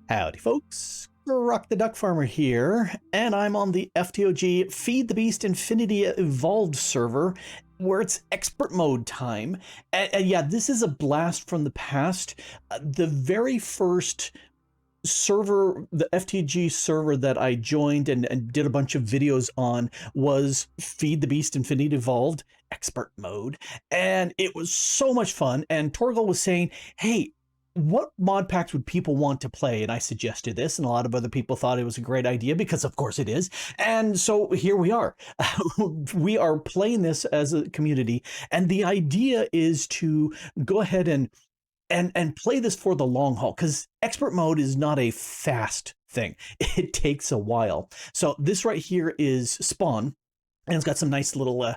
Howdy folks, Grok the DuckFarmer here, and I'm on the FTOG Feed the Beast Infinity Evolved server, where it's expert mode time. And yeah, this is a blast from the past. The very first server, the FTG server that I joined and did a bunch of videos on was Feed the Beast Infinity Evolved expert mode, and it was so much fun. And Torgal was saying, hey, what mod packs would people want to play? And I suggested this, and a lot of other people thought it was a great idea because of course it is. And so here we are. We are playing this as a community, and the idea is to go ahead and play this for the long haul, because expert mode is not a fast thing. It takes a while. So this right here is spawn, and it's got some nice little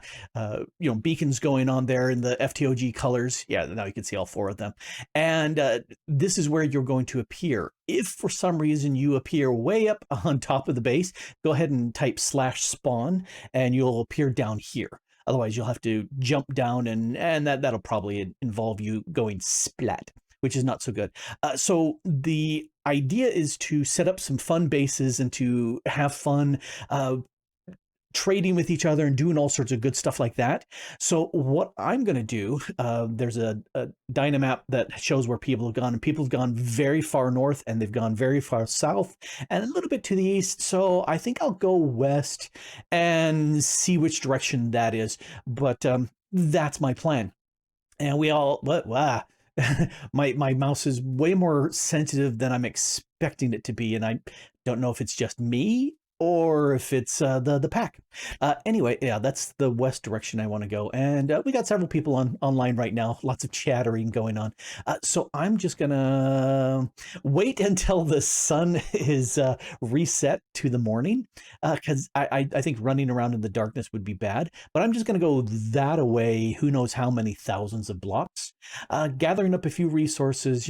beacons going on there in the FTOG colors. Yeah, now you can see all four of them. And this is where you're going to appear. If for some reason you appear way up on top of the base, go ahead and type /spawn and you'll appear down here. Otherwise, you'll have to jump down, and that'll probably involve you going splat, which is not so good. So the idea is to set up some fun bases and to have fun trading with each other and doing all sorts of good stuff like that. So what I'm going to do, there's a dynamap that shows where people have gone, and people have gone very far north and they've gone very far south and a little bit to the east. So I think I'll go west and see which direction that is. But that's my plan. And we all, wow. my mouse is way more sensitive than I'm expecting it to be, and I don't know if it's just me or if it's the pack. Anyway, yeah, that's the west direction I want to go. And we got several people online right now, lots of chattering going on. So I'm just going to wait until the sun is reset to the morning, because I think running around in the darkness would be bad. But I'm just going to go that away, who knows how many thousands of blocks, gathering up a few resources,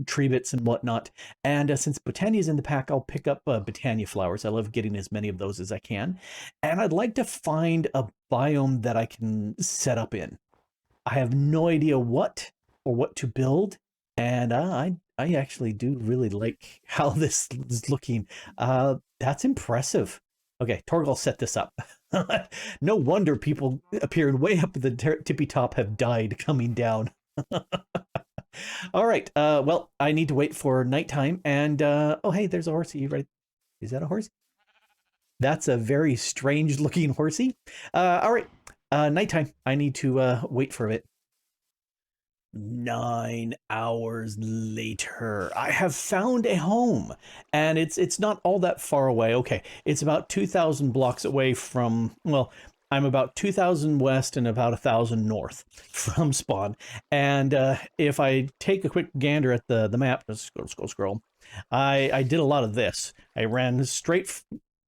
tree bits and whatnot. And since Botania's in the pack, I'll pick up Botania flowers. I love getting as many of those as I can. And I'd like to find a biome that I can set up in. I have no idea what or what to build. And I actually do really like how this is looking. That's impressive. Okay, Torgal set this up. No wonder people appearing way up at the tippy top have died coming down. All right. Well, I need to wait for nighttime. And oh, hey, there's a horsey, right? Is that a horse? That's a very strange looking horsey. All right. Nighttime. I need to wait for it. 9 hours later, I have found a home, and it's not all that far away. Okay, it's about 2,000 blocks away from, well, I'm about 2,000 west and about 1,000 north from spawn. And if I take a quick gander at the map, let's scroll. I did a lot of this. I ran straight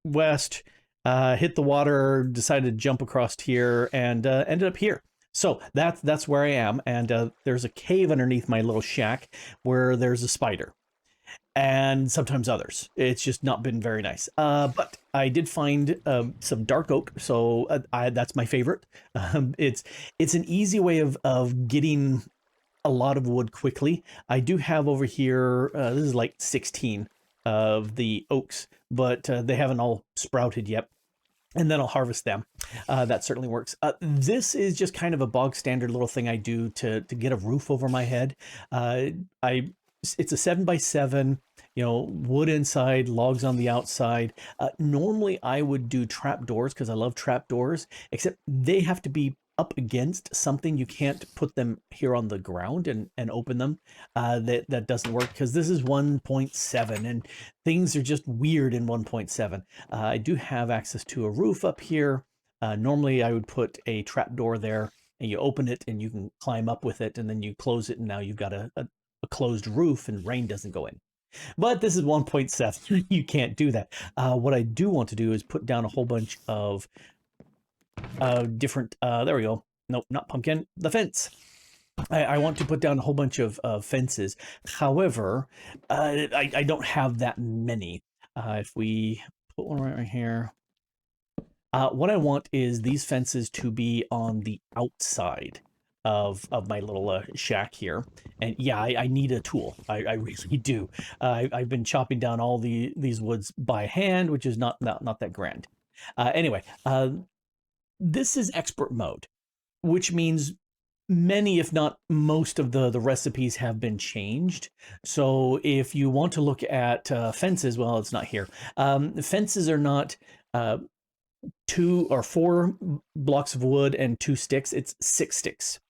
west, hit the water, decided to jump across here, and ended up here. So that's where I am, and there's a cave underneath my little shack where there's a spider, and sometimes others. It's just not been very nice. But I did find some dark oak, so that's my favorite. It's an easy way of getting a lot of wood quickly. I do have over here, this is like 16 of the oaks, but they haven't all sprouted yet. And then I'll harvest them. That certainly works. This is just kind of a bog standard little thing I do to get a roof over my head. It's a 7x7, wood inside, logs on the outside. Normally I would do trap doors because I love trap doors, except they have to be up against something. You can't put them here on the ground and open them. That doesn't work because this is 1.7 and things are just weird in 1.7. I do have access to a roof up here. Normally I would put a trap door there, and you open it and you can climb up with it, and then you close it, and now you've got a closed roof and rain doesn't go in. But this is 1.7. You can't do that. What I do want to do is put down a whole bunch of different, there we go. Nope, not pumpkin, the fence. I want to put down a whole bunch of fences. However, I don't have that many. If we put one right here, what I want is these fences to be on the outside of my little shack here. And yeah, I need a tool. I really do. I've been chopping down all these woods by hand, which is not that grand. Anyway, this is expert mode, which means many, if not most, of the recipes have been changed. So if you want to look at fences, well, it's not here. Fences are not 2 or 4 blocks of wood and 2 sticks. It's 6 sticks.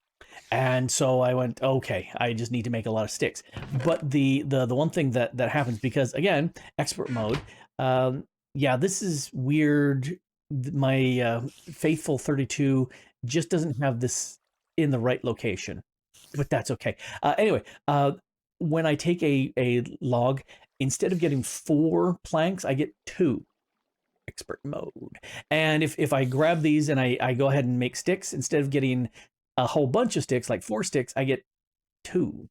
And so I went, okay, I just need to make a lot of sticks. But the one thing that happens, because again, expert mode, yeah, this is weird. My faithful 32 just doesn't have this in the right location, but that's okay. Anyway, when I take a log, instead of getting 4 planks, I get 2. Expert mode. And if I grab these and I go ahead and make sticks, instead of getting a whole bunch of sticks, like 4 sticks, I get 2.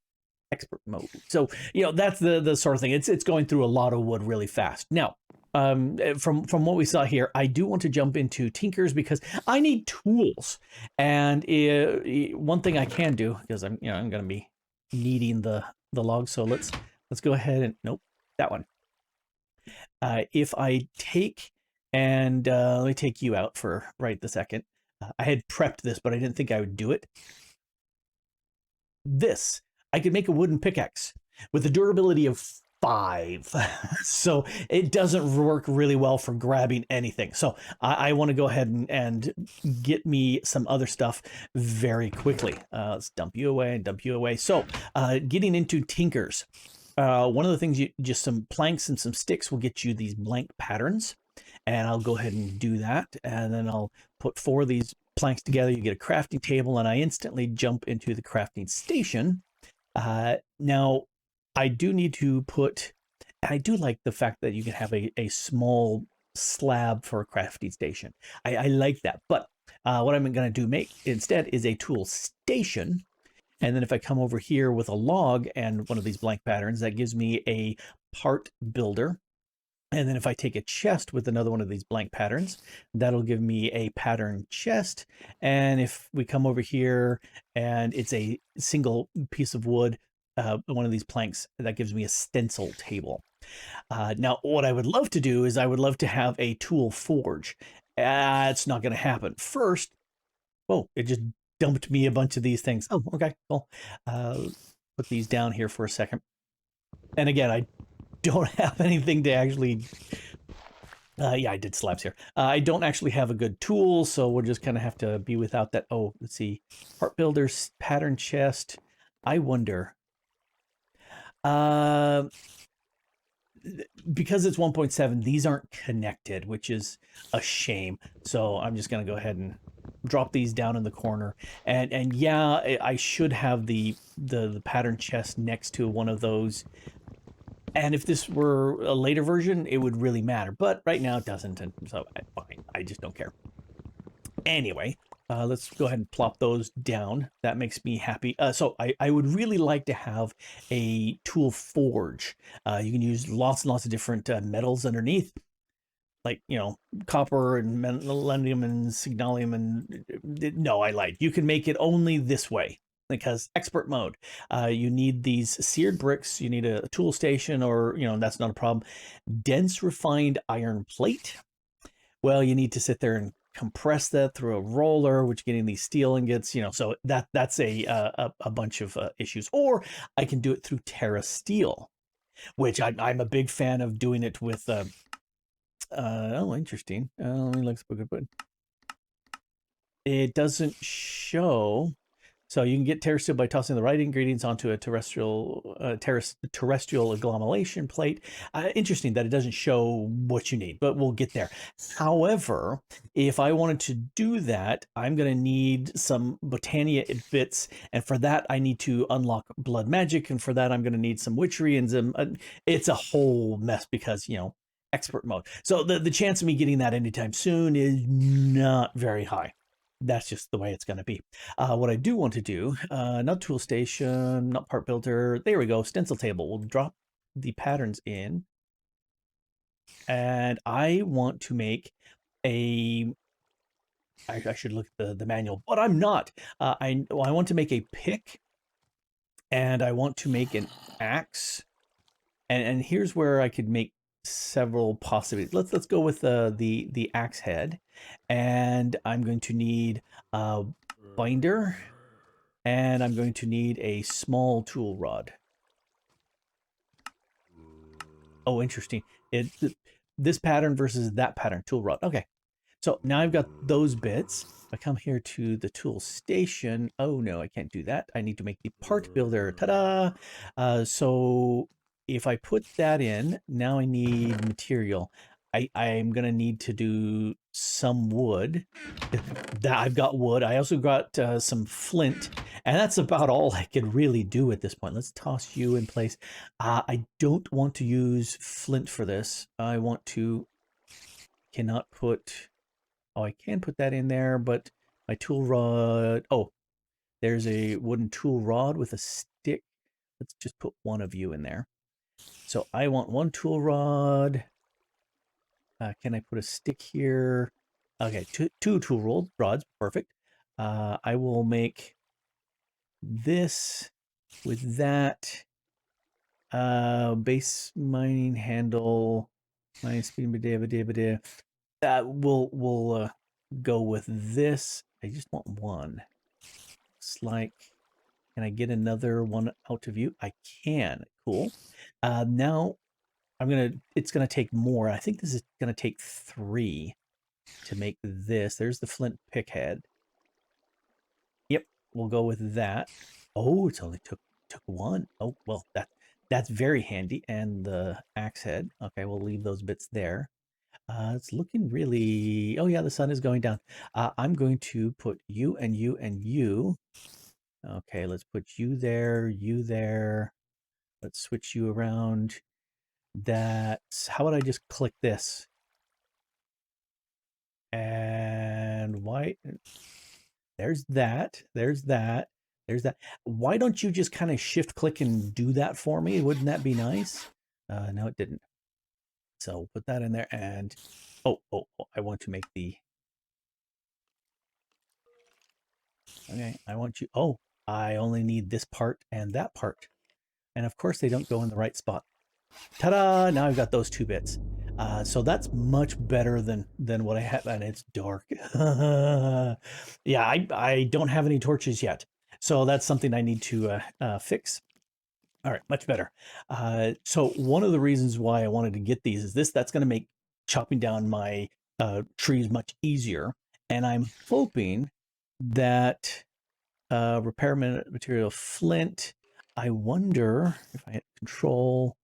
Expert mode. So, that's the sort of thing. It's going through a lot of wood really fast. Now, from what we saw here, I do want to jump into Tinkers because I need tools. And one thing I can do, because I'm going to be needing the log. So let's go ahead and nope, that one. If I take and let me take you out for right the second. I had prepped this, but I didn't think I would do it. This, I could make a wooden pickaxe with a durability of 5. So it doesn't work really well for grabbing anything. So I want to go ahead and get me some other stuff very quickly. Let's dump you away and dump you away. So getting into Tinkers. One of the things, just some planks and some sticks will get you these blank patterns. And I'll go ahead and do that. And then I'll put 4 of these planks together. You get a crafting table, and I instantly jump into the crafting station. Now, I do need to put, I do like the fact that you can have a small slab for a crafting station. I like that. But what I'm going to do instead is a tool station. And then if I come over here with a log and one of these blank patterns, that gives me a part builder. And then if I take a chest with another one of these blank patterns, that'll give me a pattern chest. And if we come over here and it's a single piece of wood, one of these planks, that gives me a stencil table. Now, what I would love to do is I would love to have a tool forge. It's not going to happen. First, oh, it just dumped me a bunch of these things. Oh, okay, cool. Put these down here for a second. And again, I don't have anything to actually yeah, I did slabs here. I don't actually have a good tool, so we'll just kind of have to be without that. Oh, let's see. Part builders, pattern chest. I wonder. Because it's 1.7, these aren't connected, which is a shame. So I'm just going to go ahead and drop these down in the corner. And yeah, I should have the pattern chest next to one of those. And if this were a later version, it would really matter. But right now it doesn't, and so fine. I just don't care. Anyway, let's go ahead and plop those down. That makes me happy. So I would really like to have a tool forge. You can use lots and lots of different metals underneath, like, copper and melanium and signalium. And no, I lied. You can make it only this way, because expert mode, you need these seared bricks, you need a tool station, or, that's not a problem. Dense refined iron plate. Well, you need to sit there and compress that through a roller, which getting these steel ingots, so that's a bunch of issues. Or I can do it through Terra Steel, which I'm a big fan of doing it with, oh, interesting. Let me look. It doesn't show. So you can get Terra Steel by tossing the right ingredients onto a terrestrial agglomeration plate. Interesting that it doesn't show what you need, but we'll get there. However, if I wanted to do that, I'm going to need some Botania bits, and for that I need to unlock blood magic, and for that I'm going to need some witchery and some. It's a whole mess because expert mode. So the chance of me getting that anytime soon is not very high. That's just the way it's going to be. What I do want to do, not tool station, not part builder. There we go. Stencil table. We'll drop the patterns in. And I want to make a I should look at the manual, but I'm not. I want to make a pick, and I want to make an axe, and here's where I could make several possibilities. Let's go with the axe head, and I'm going to need a binder, and I'm going to need a small tool rod. Oh, interesting. This pattern versus that pattern, tool rod. Okay, so now I've got those bits. If I come here to the tool station, oh no, I can't do that. I need to make the part builder. Ta-da! So if I put that in, now I need material. I'm gonna need to do some wood. That I've got wood. I also got some flint, and that's about all I can really do at this point. Let's toss you in place. I don't want to use flint for this. I want to, cannot put, oh, I can put that in there, but my tool rod, oh, there's a wooden tool rod with a stick. Let's just put one of you in there. So I want one tool rod. Can I put a stick here? Okay, two tool rods, perfect. I will make this with that. Base mining handle, mining speed, we'll go with this. I just want one. It's like, can I get another one out of you? I can. Cool. Now it's gonna take more. I think this is gonna take 3 to make this. There's the flint pick head. Yep, we'll go with that. Oh, it's only took 1. Oh, well, that's very handy. And the axe head. Okay, we'll leave those bits there. It's looking really, oh yeah, the sun is going down. I'm going to put you and you and you. Okay, let's put you there, you there. Let's switch you around. That's, how about I just click this? And why? There's that. There's that. There's that. Why don't you just kind of shift click and do that for me? Wouldn't that be nice? No, it didn't. So put that in there and, oh, I want to make the, okay, I want you, oh, I only need this part and that part. And of course they don't go in the right spot. Ta-da! Now I've got those 2 bits. So that's much better than what I have, and it's dark. Yeah, I don't have any torches yet, so that's something I need to fix. All right, much better. So one of the reasons why I wanted to get these is that's going to make chopping down my trees much easier, and I'm hoping that repair material flint. I wonder if I hit control.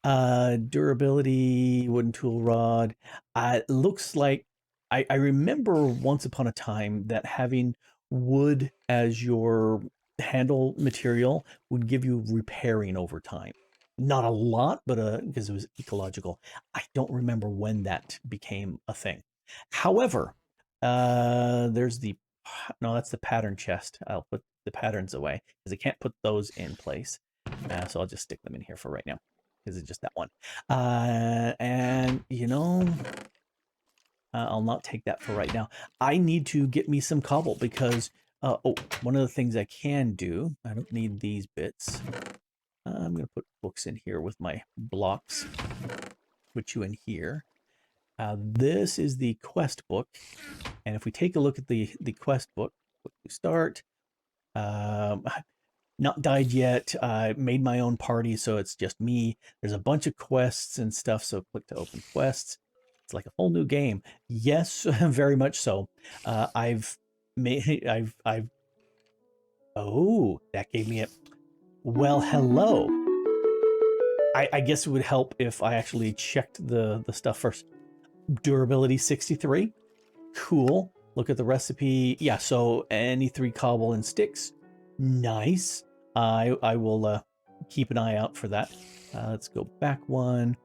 Durability, wooden tool rod. It looks like I remember once upon a time that having wood as your handle material would give you repairing over time. Not a lot, but because it was ecological. I don't remember when that became a thing. However, there's the, no, that's the pattern chest. I'll put the patterns away because I can't put those in place. So I'll just stick them in here for right now because it's just that one. And you know, I'll not take that for right now. I need to get me some cobble because, oh, one of the things I can do, I don't need these bits. I'm going to put books in here with my blocks. Put you in here. This is the quest book. And if we take a look at the quest book, we start. Not died yet. I made my own party, so it's just me. There's a bunch of quests and stuff, so click to open quests. It's like a whole new game. Yes, very much so. I've made, oh, that gave me a, well, hello. I guess it would help if I actually checked the stuff first. Durability 63. Cool. Look at the recipe. Yeah, so any 3 cobble and sticks. Nice. I will keep an eye out for that. Let's go back one.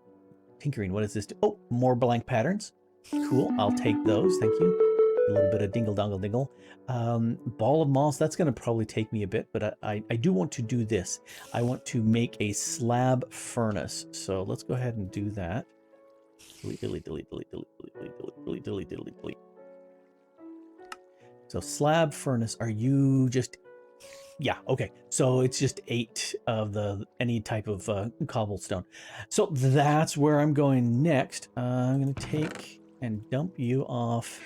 Tinkering, what is this? Oh, more blank patterns. Cool, I'll take those, thank you. A little bit of dingle dongle dingle. Ball of moss, that's gonna probably take me a bit, but I do want to do this. I want to make a slab furnace. So let's go ahead and do that. Delete, delete, delete, delete, delete, delete, delete, delete, delete, delete. So slab furnace, are you just... Yeah, okay. So it's just 8 of any type of cobblestone. So that's where I'm going next. I'm going to take and dump you off.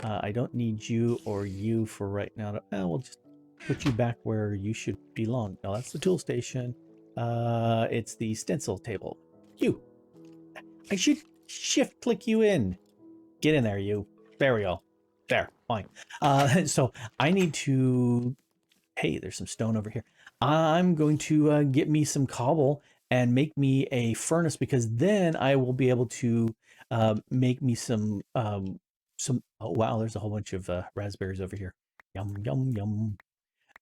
I don't need you or you for right now. We'll just put you back where you should belong. No, that's the tool station. It's the stencil table. You. I should shift click you in. Get in there, you. There we go. There, fine. So I need to... Hey, there's some stone over here. I'm going to get me some cobble and make me a furnace, because then I will be able to make me some... Oh, wow, there's a whole bunch of raspberries over here. Yum, yum, yum.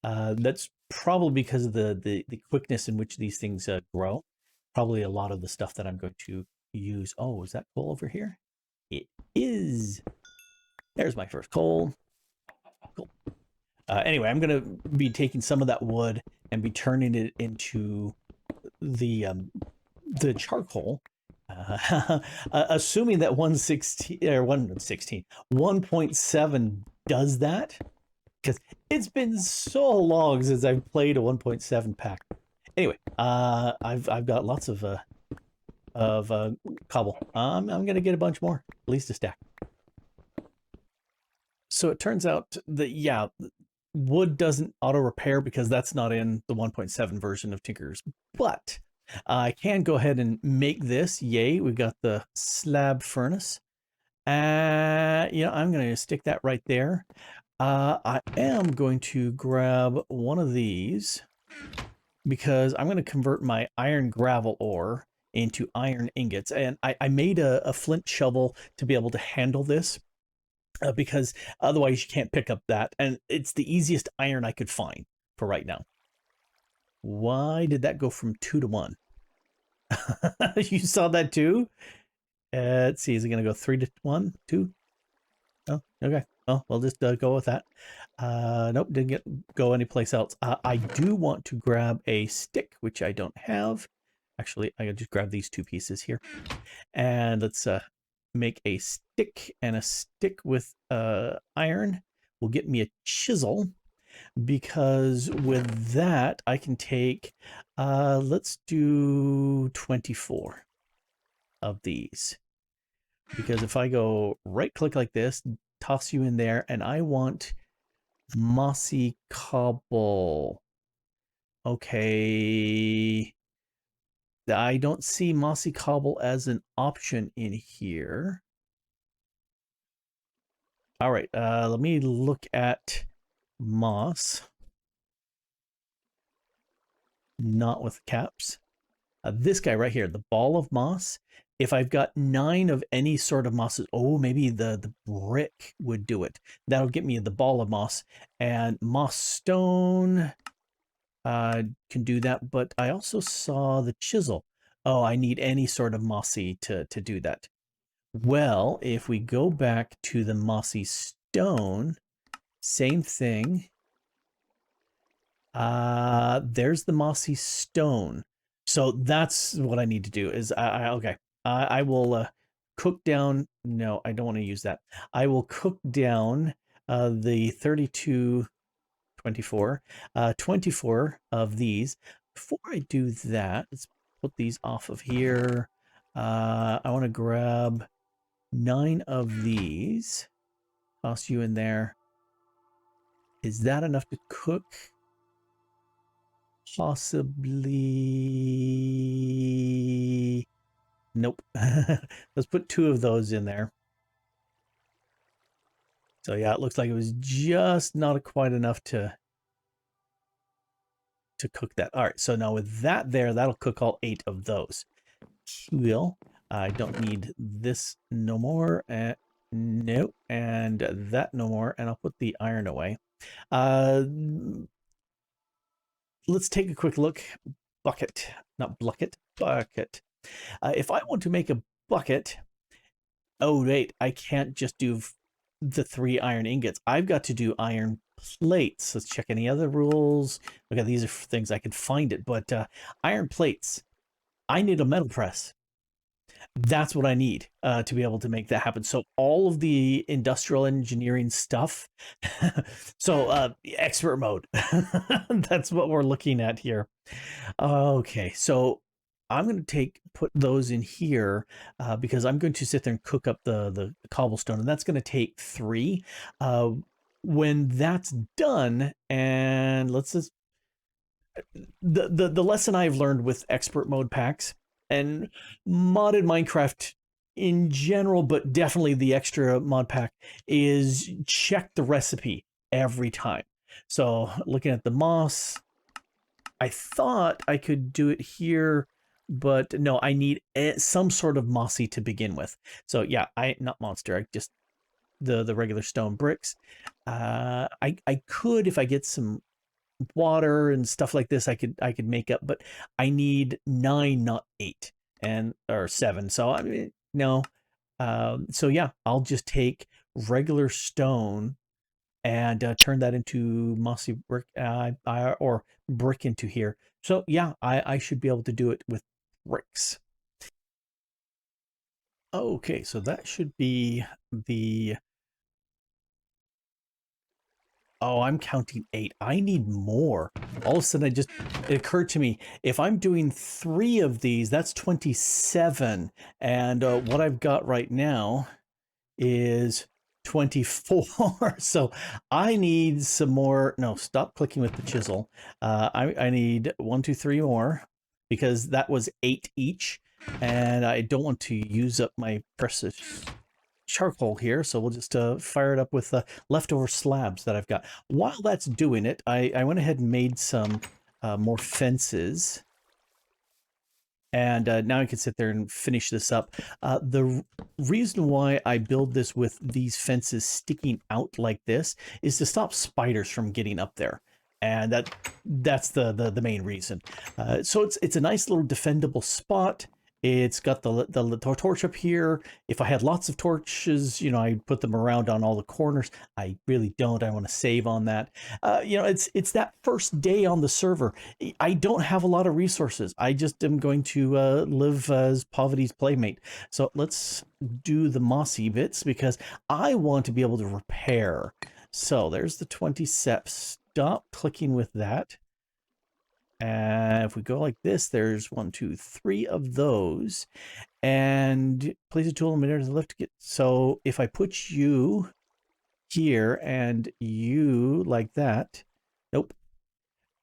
That's probably because of the quickness in which these things grow. Probably a lot of the stuff that I'm going to use. Oh, is that coal over here? It is. There's my first coal. Cool. Anyway, I'm going to be taking some of that wood and be turning it into the charcoal. Assuming that 1.7 does that, because it's been so long since I've played a 1.7 pack. Anyway, I've got lots of cobble. I'm gonna get a bunch more, at least a stack. So it turns out that, yeah, wood doesn't auto repair because that's not in the 1.7 version of Tinker's, but I can go ahead and make this. Yay, we've got the slab furnace. I'm going to stick that right there. I am going to grab one of these because I'm going to convert my iron gravel ore into iron ingots. And I made a flint shovel to be able to handle this. Because otherwise you can't pick up that. And it's the easiest iron I could find for right now. Why did that go from 2 to 1? You saw that too? Let's see, is it going to go 3 to 1? 2? Oh, okay. Well, we'll just go with that. Nope, didn't go anyplace else. I do want to grab a stick, which I don't have. Actually, I can just grab these 2 pieces here. And let's... make a stick, and a stick with iron will get me a chisel, because with that I can take let's do 24 of these, because if I go right click like this, toss you in there, and I want mossy cobble. Okay, I don't see mossy cobble as an option in here. All right, let me look at moss. Not with caps. This guy right here, the ball of moss. If I've got 9 of any sort of mosses, oh, maybe the brick would do it. That'll get me the ball of moss. And moss stone can do that, but I also saw the chisel. Oh, I need any sort of mossy to do that. Well, if we go back to the mossy stone, same thing. There's the mossy stone. So that's what I need to do is okay. I will cook down. No, I don't want to use that. I will cook down the 32, 24, 24 of these. Before I do that, let's put these off of here. I want to grab 9 of these. Toss you in there. Is that enough to cook? Possibly. Nope. Let's put 2 of those in there. So yeah, it looks like it was just not quite enough to cook that. All right, so now with that there, that'll cook all 8 of those. Cool. I don't need this no more. No, and that no more. And I'll put the iron away. Let's take a quick look. Bucket, not bucket, bucket. If I want to make a bucket, oh wait, I can't just do the 3 iron ingots. I've got to do iron plates. Let's check any other rules. Okay, these are things I could find it, but iron plates. I need a metal press. That's what I need to be able to make that happen. So all of the industrial engineering stuff. So expert mode. That's what we're looking at here. Okay, so I'm going to put those in here because I'm going to sit there and cook up the cobblestone, and that's going to take 3. Uh, when that's done, and let's just the lesson I've learned with expert mode packs and modded Minecraft in general, but definitely the extra mod pack, is check the recipe every time. So looking at the moss, I thought I could do it here, but no, I need some sort of mossy to begin with. So yeah, not monster, I just the regular stone bricks. I could, if I get some water and stuff like this, I could make up, but I need 9, not 8, and or 7. So I mean, no. So yeah, I'll just take regular stone and turn that into mossy brick, or brick into here. So yeah, I should be able to do it with bricks. Okay, so that should be the. Oh, I'm counting 8. I need more. All of a sudden, it occurred to me, if I'm doing 3 of these, that's 27. And what I've got right now is 24. So I need some more. No, stop clicking with the chisel. I need 1, 2, 3 more, because that was 8 each. And I don't want to use up my precious charcoal here, so we'll just fire it up with the leftover slabs that I've got. While that's doing it, I went ahead and made some more fences, and now I can sit there and finish this up. The reason why I build this with these fences sticking out like this is to stop spiders from getting up there, and that's the main reason. So it's a nice little defendable spot. It's got the torch up here. If I had lots of torches, I'd put them around on all the corners. I really don't. I want to save on that. It's that first day on the server. I don't have a lot of resources. I just am going to live as poverty's playmate. So let's do the mossy bits, because I want to be able to repair. So there's the 20 steps. Stop clicking with that. And if we go like this, there's 1, 2, 3 of those. And place a tool in midair to the left to get. So if I put you here and you like that, nope.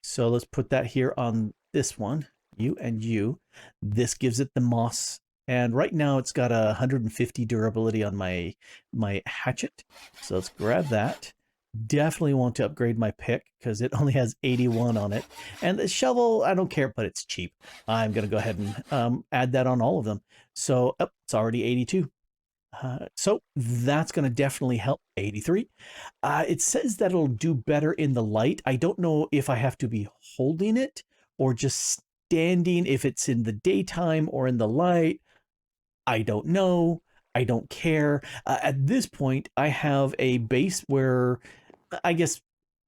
So let's put that here on this one, you and you. This gives it the moss. And right now it's got 150 durability on my hatchet. So let's grab that. Definitely want to upgrade my pick because it only has 81 on it. And the shovel, I don't care, but it's cheap. I'm going to go ahead and add that on all of them. So it's already 82. So that's going to definitely help. 83. It says that it'll do better in the light. I don't know if I have to be holding it or just standing, if it's in the daytime or in the light. I don't know. I don't care. At this point, I have a base where I guess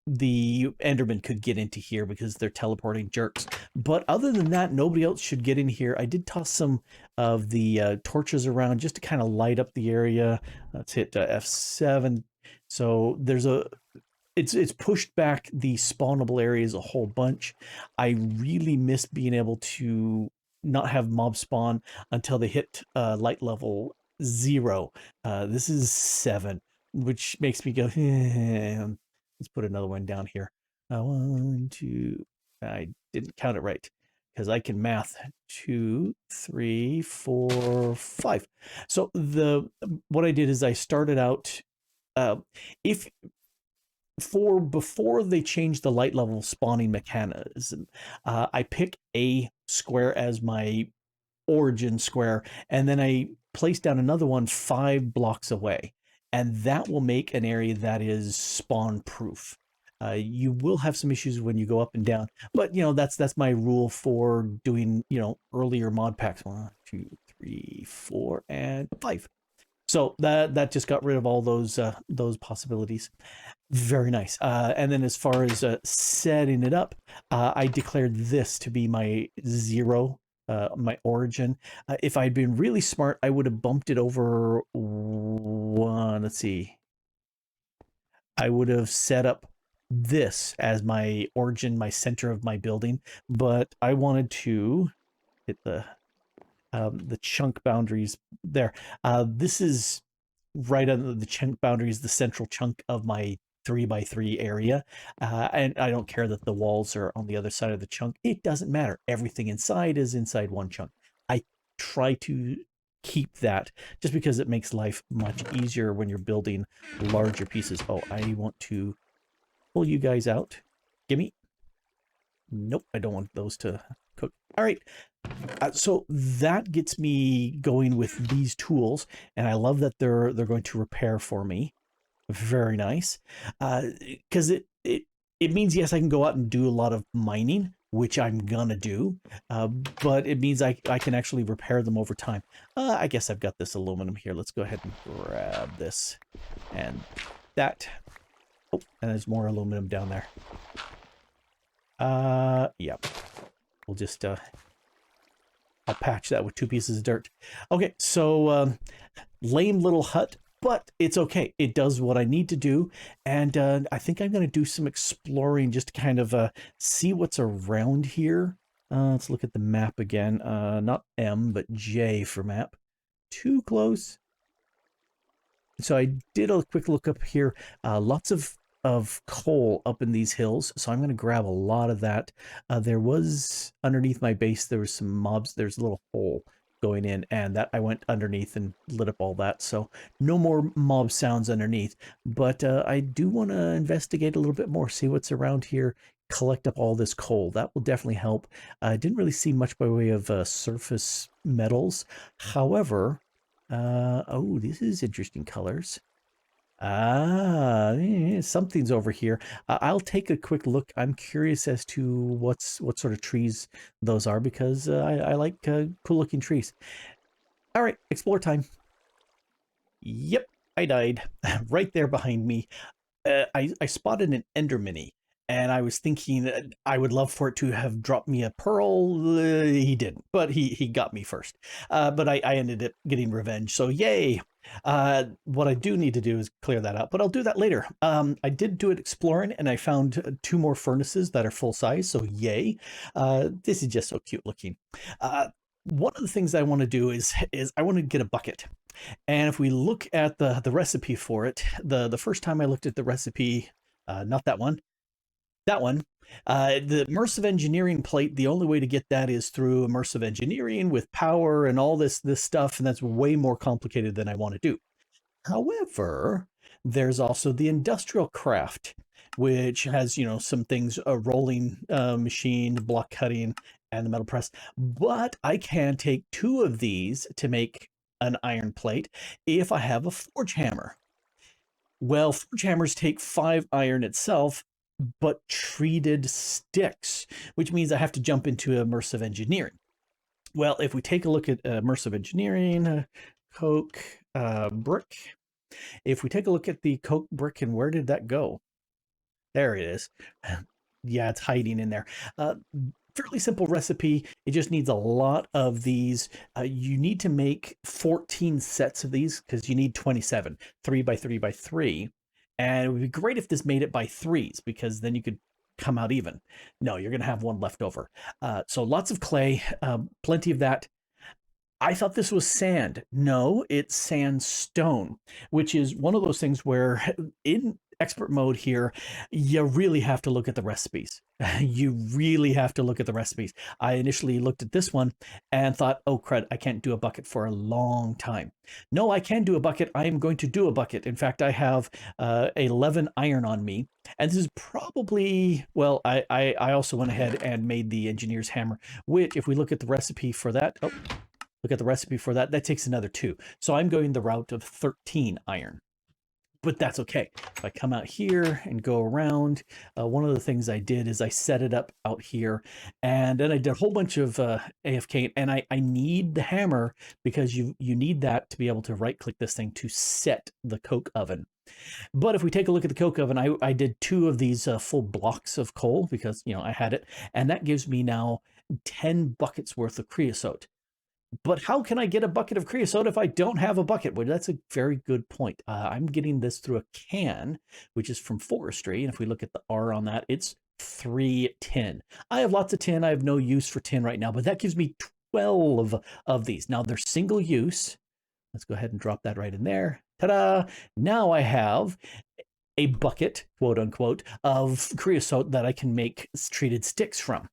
the Enderman could get into here because they're teleporting jerks. But other than that, nobody else should get in here. I did toss some of the torches around just to kind of light up the area. Let's hit F7. So there's it's pushed back the spawnable areas a whole bunch. I really miss being able to not have mob spawn until they hit light level 0. This is 7, which makes me go, let's put another one down here. 1, 2, I didn't count it right because I can math. 2, 3, 4, 5. So what I did is I started out, if for before they changed the light level spawning mechanism, I pick a square as my origin square, and then I place down another one 5 blocks away, and that will make an area that is spawn proof. You will have some issues when you go up and down, but that's my rule for doing earlier mod packs. 1, 2, 3, 4, and 5. So that just got rid of all those possibilities. Very nice. And then as far as setting it up, I declared this to be my 0 my origin. If I'd been really smart, I would have bumped it over one. Let's see. I would have set up this as my origin, my center of my building, but I wanted to hit the chunk boundaries there. This is right on the chunk boundaries, the central chunk of my 3x3 area. And I don't care that the walls are on the other side of the chunk. It doesn't matter. Everything inside is inside one chunk. I try to keep that just because it makes life much easier when you're building larger pieces. Oh, I want to pull you guys out. Gimme. Nope, I don't want those to cook. All right. So that gets me going with these tools, and I love that they're going to repair for me. Very nice, because it means, yes, I can go out and do a lot of mining, which I'm gonna do, but it means I can actually repair them over time. I guess I've got this aluminum here. Let's go ahead and grab this and that. Oh, and there's more aluminum down there. Yeah, we'll just I'll patch that with 2 pieces of dirt. Okay, so lame little hut, but it's okay. It does what I need to do, and I think I'm going to do some exploring just to kind of see what's around here. Let's look at the map again. Not M, but J for map. Too close. So I did a quick look up here. Lots of coal up in these hills, so I'm going to grab a lot of that. There was underneath my base, there was some mobs. There's a little hole going in, and that I went underneath and lit up all that, so no more mob sounds underneath. But I do want to investigate a little bit more, see what's around here, collect up all this coal. That will definitely help. I didn't really see much by way of surface metals. However, oh, this is interesting colors. Something's over here. I'll take a quick look. I'm curious as to what sort of trees those are, because I like cool looking trees. All right, explore time. Yep, I died right there behind me. I spotted an ender mini, and I was thinking I would love for it to have dropped me a pearl. He didn't, but he got me first. But I ended up getting revenge, so yay. What I do need to do is clear that up, but I'll do that later. I did do it exploring, and I found 2 more furnaces that are full size, so yay. This is just so cute looking. One of the things I want to do is I want to get a bucket. And if we look at the recipe for it, the first time I looked at the recipe, not that one, that one, the immersive engineering plate, the only way to get that is through immersive engineering with power and all this stuff, and that's way more complicated than I want to do. However, there's also the industrial craft, which has, some things, a rolling machine, block cutting, and the metal press. But I can take 2 of these to make an iron plate if I have a forge hammer. Well, forge hammers take 5 iron itself, but treated sticks, which means I have to jump into immersive engineering. Well, if we take a look at immersive engineering, coke brick, if we take a look at the coke brick, and where did that go? There it is. Yeah, it's hiding in there. Fairly simple recipe. It just needs a lot of these. You need to make 14 sets of these because you need 27, 3x3x3. And it would be great if this made it by 3s, because then you could come out even. No, you're going to have 1 left over. So lots of clay, plenty of that. I thought this was sand. No, it's sandstone, which is one of those things where in expert mode here, you really have to look at the recipes. You really have to look at the recipes. I initially looked at this one and thought, oh crud, I can't do a bucket for a long time. No, I can do a bucket. I am going to do a bucket. In fact, I have 11 iron on me. And this is probably, well, I also went ahead and made the engineer's hammer, which if we look at the recipe for that, look at the recipe for that, that takes another 2. So I'm going the route of 13 iron. But that's okay. If I come out here and go around, one of the things I did is I set it up out here, and then I did a whole bunch of AFK, and I need the hammer because you need that to be able to right click this thing to set the coke oven. But if we take a look at the coke oven, I did 2 of these full blocks of coal because, I had it, and that gives me now 10 buckets worth of creosote. But how can I get a bucket of creosote if I don't have a bucket? Well, that's a very good point. I'm getting this through a can, which is from forestry. And if we look at the R on that, it's 3 tin. I have lots of tin. I have no use for tin right now, but that gives me 12 of these. Now they're single use. Let's go ahead and drop that right in there. Ta-da! Now I have a bucket, quote unquote, of creosote that I can make treated sticks from,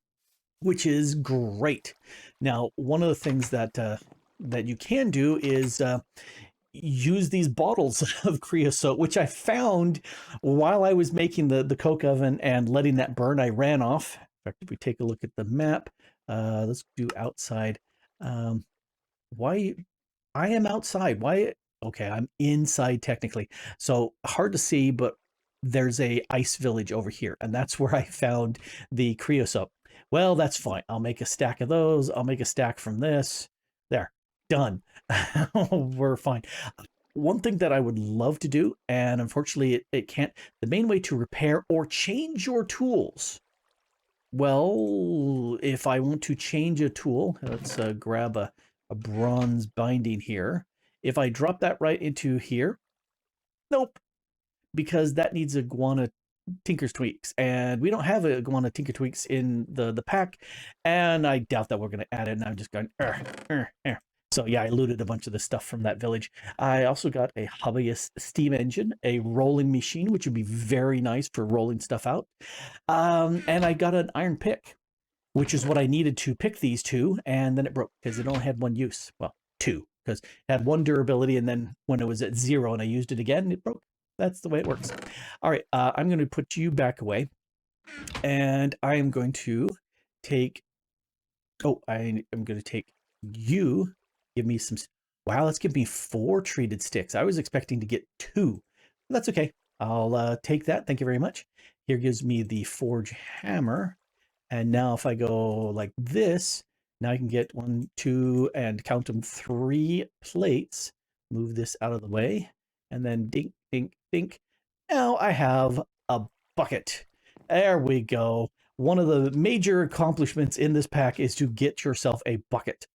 which is great. Now, one of the things that that you can do is use these bottles of creosote, which I found while I was making the coke oven and letting that burn. I ran off. In fact, if we take a look at the map, let's do outside. Why I am outside? Why? Okay, I'm inside technically, so hard to see, but there's a ice village over here, and that's where I found the creosote. Well, that's fine. I'll make a stack of those. I'll make a stack from this. There, done. We're fine. One thing that I would love to do, and unfortunately it can't, the main way to repair or change your tools. Well, if I want to change a tool, let's grab a bronze binding here. If I drop that right into here, nope, because that needs iguana Tinker's Tweaks, and we don't have a iguana Tinker Tweaks in the pack, and I doubt that we're going to add it, and I'm just going, So yeah, I looted a bunch of the stuff from that village. I also got a hobbyist steam engine, a rolling machine, which would be very nice for rolling stuff out, and I got an iron pick, which is what I needed to pick these two, and then it broke because it only had one use. Well, two, because it had one durability, and then when it was at 0 and I used it again, it broke. That's the way it works. All right, I'm going to put you back away, and I am going to take, I am going to take you, give me some, wow, let's give me 4 treated sticks. I was expecting to get 2. That's okay. I'll take that. Thank you very much. Here gives me the forge hammer. And now if I go like this, now I can get 1, 2, and count them 3 plates. Move this out of the way, and then dink, dink, dink. Now I have a bucket. There we go. One of the major accomplishments in this pack is to get yourself a bucket.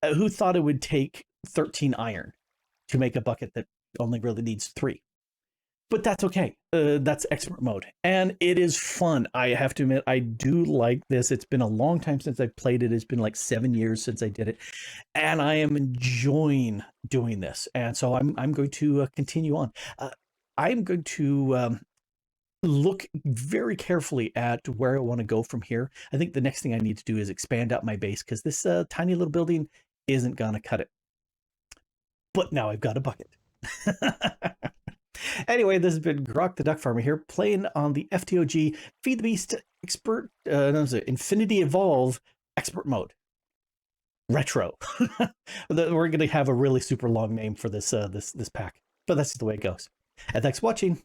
Who thought it would take 13 iron to make a bucket that only really needs 3? But that's okay. That's expert mode, and it is fun. I have to admit, I do like this. It's been a long time since I played it. It's been like 7 years since I did it, and I am enjoying doing this. And so I'm going to continue on. I'm going to look very carefully at where I want to go from here. I think the next thing I need to do is expand out my base, because this tiny little building isn't gonna cut it. But now I've got a bucket. Anyway, this has been Grok the DuckFarmer here, playing on the FTOG Feed the Beast Expert, Infinity Evolve Expert Mode. Retro. We're going to have a really super long name for this this pack, but that's just the way it goes. And thanks for watching.